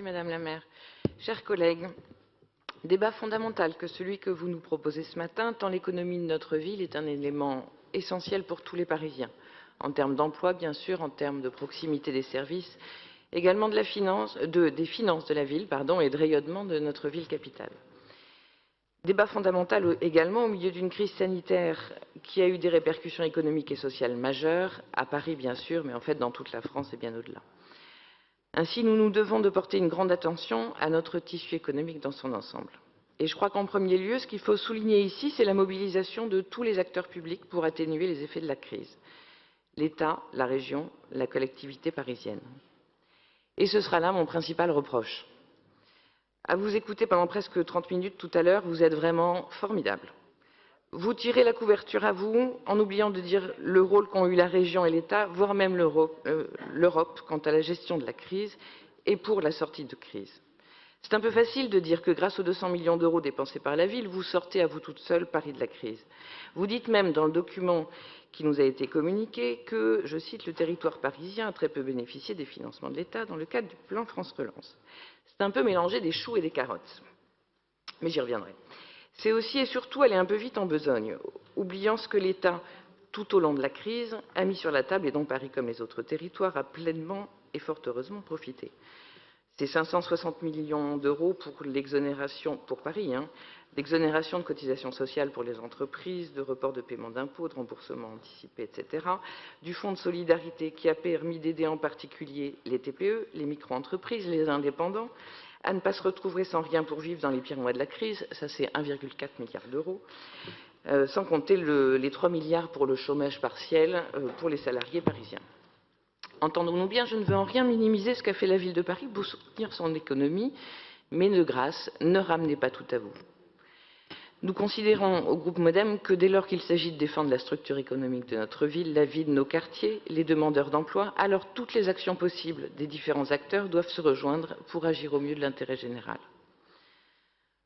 Merci Madame la maire. Chers collègues, débat fondamental que celui que vous nous proposez ce matin, tant l'économie de notre ville est un élément essentiel pour tous les Parisiens, en termes d'emploi bien sûr, en termes de proximité des services, également des finances de la ville et de rayonnement de notre ville capitale. Débat fondamental également au milieu d'une crise sanitaire qui a eu des répercussions économiques et sociales majeures, à Paris bien sûr, mais en fait dans toute la France et bien au-delà. Ainsi, nous nous devons de porter une grande attention à notre tissu économique dans son ensemble. Et je crois qu'en premier lieu, ce qu'il faut souligner ici, c'est la mobilisation de tous les acteurs publics pour atténuer les effets de la crise. L'État, la région, la collectivité parisienne. Et ce sera là mon principal reproche. À vous écouter pendant presque 30 minutes tout à l'heure, vous êtes vraiment formidable. Vous tirez la couverture à vous en oubliant de dire le rôle qu'ont eu la région et l'État, voire même l'Europe quant à la gestion de la crise et pour la sortie de crise. C'est un peu facile de dire que grâce aux 200 millions d'euros dépensés par la ville, vous sortez à vous toute seule Paris de la crise. Vous dites même dans le document qui nous a été communiqué que, je cite, le territoire parisien a très peu bénéficié des financements de l'État dans le cadre du plan France Relance. C'est un peu mélanger des choux et des carottes. Mais j'y reviendrai. C'est aussi et surtout aller un peu vite en besogne, oubliant ce que l'État, tout au long de la crise, a mis sur la table et dont Paris, comme les autres territoires, a pleinement et fort heureusement profité. C'est 560 millions d'euros pour l'exonération, pour Paris, l'exonération de cotisations sociales pour les entreprises, de report de paiement d'impôts, de remboursement anticipé, etc., du fonds de solidarité qui a permis d'aider en particulier les TPE, les micro-entreprises, les indépendants, à ne pas se retrouver sans rien pour vivre dans les pires mois de la crise, ça c'est 1,4 milliard d'euros, sans compter les 3 milliards pour le chômage partiel pour les salariés parisiens. Entendons-nous bien, je ne veux en rien minimiser ce qu'a fait la ville de Paris pour soutenir son économie, mais de grâce, ne ramenez pas tout à vous. Nous considérons au groupe Modem que dès lors qu'il s'agit de défendre la structure économique de notre ville, la vie de nos quartiers, les demandeurs d'emploi, alors toutes les actions possibles des différents acteurs doivent se rejoindre pour agir au mieux de l'intérêt général.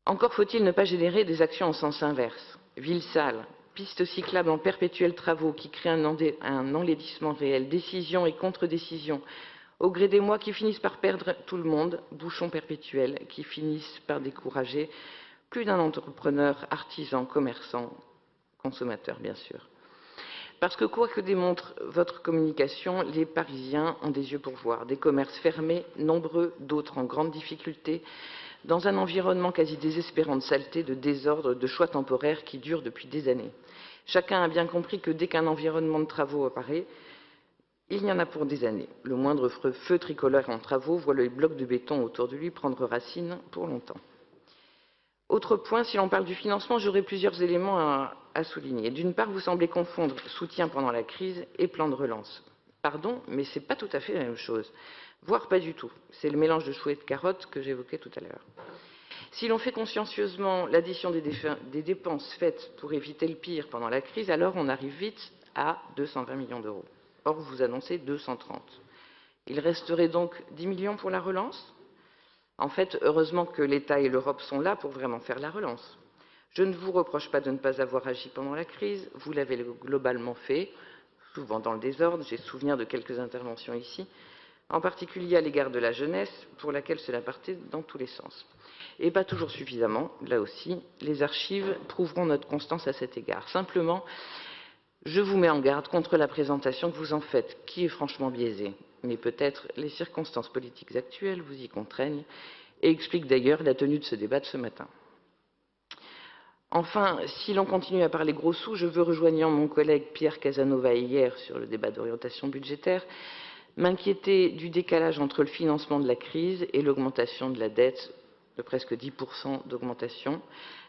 Encore faut-il ne pas générer des actions en sens inverse. Ville sale, pistes cyclables en perpétuels travaux qui créent un enlaidissement réel, décisions et contre-décisions, au gré des mois qui finissent par perdre tout le monde, bouchons perpétuels qui finissent par décourager plus d'un entrepreneur, artisan, commerçant, consommateur bien sûr. Parce que quoi que démontre votre communication, les Parisiens ont des yeux pour voir, des commerces fermés, nombreux, d'autres en grande difficulté, dans un environnement quasi désespérant de saleté, de désordre, de choix temporaires qui durent depuis des années. Chacun a bien compris que dès qu'un environnement de travaux apparaît, il y en a pour des années. Le moindre feu tricolore en travaux voit le bloc de béton autour de lui prendre racine pour longtemps. Autre point, si l'on parle du financement, j'aurai plusieurs éléments à souligner. D'une part, vous semblez confondre soutien pendant la crise et plan de relance. Pardon, mais ce n'est pas tout à fait la même chose, voire pas du tout. C'est le mélange de choux et de carottes que j'évoquais tout à l'heure. Si l'on fait consciencieusement l'addition des dépenses faites pour éviter le pire pendant la crise, alors on arrive vite à 220 millions d'euros. Or, vous annoncez 230. Il resterait donc 10 millions pour la relance ? En fait, heureusement que l'État et l'Europe sont là pour vraiment faire la relance. Je ne vous reproche pas de ne pas avoir agi pendant la crise, vous l'avez globalement fait, souvent dans le désordre, j'ai souvenir de quelques interventions ici, en particulier à l'égard de la jeunesse, pour laquelle cela partait dans tous les sens. Et pas toujours suffisamment, là aussi, les archives prouveront notre constance à cet égard. Simplement, je vous mets en garde contre la présentation que vous en faites, qui est franchement biaisée. Mais peut-être les circonstances politiques actuelles vous y contraignent et expliquent d'ailleurs la tenue de ce débat de ce matin. Enfin, si l'on continue à parler gros sous, je veux, rejoignant mon collègue Pierre Casanova hier sur le débat d'orientation budgétaire, m'inquiéter du décalage entre le financement de la crise et l'augmentation de la dette de presque 10% d'augmentation.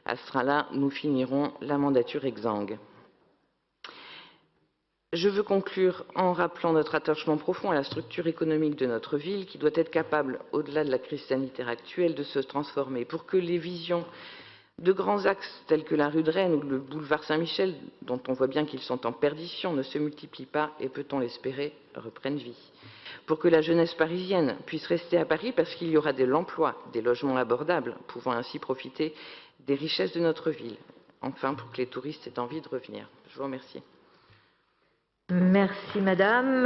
À ce train-là, nous finirons la mandature exsangue. Je veux conclure en rappelant notre attachement profond à la structure économique de notre ville qui doit être capable, au-delà de la crise sanitaire actuelle, de se transformer pour que les visions de grands axes tels que la rue de Rennes ou le boulevard Saint-Michel, dont on voit bien qu'ils sont en perdition, ne se multiplient pas et, peut-on l'espérer, reprennent vie. Pour que la jeunesse parisienne puisse rester à Paris parce qu'il y aura de l'emploi, des logements abordables, pouvant ainsi profiter des richesses de notre ville. Enfin, pour que les touristes aient envie de revenir. Je vous remercie. Merci Madame.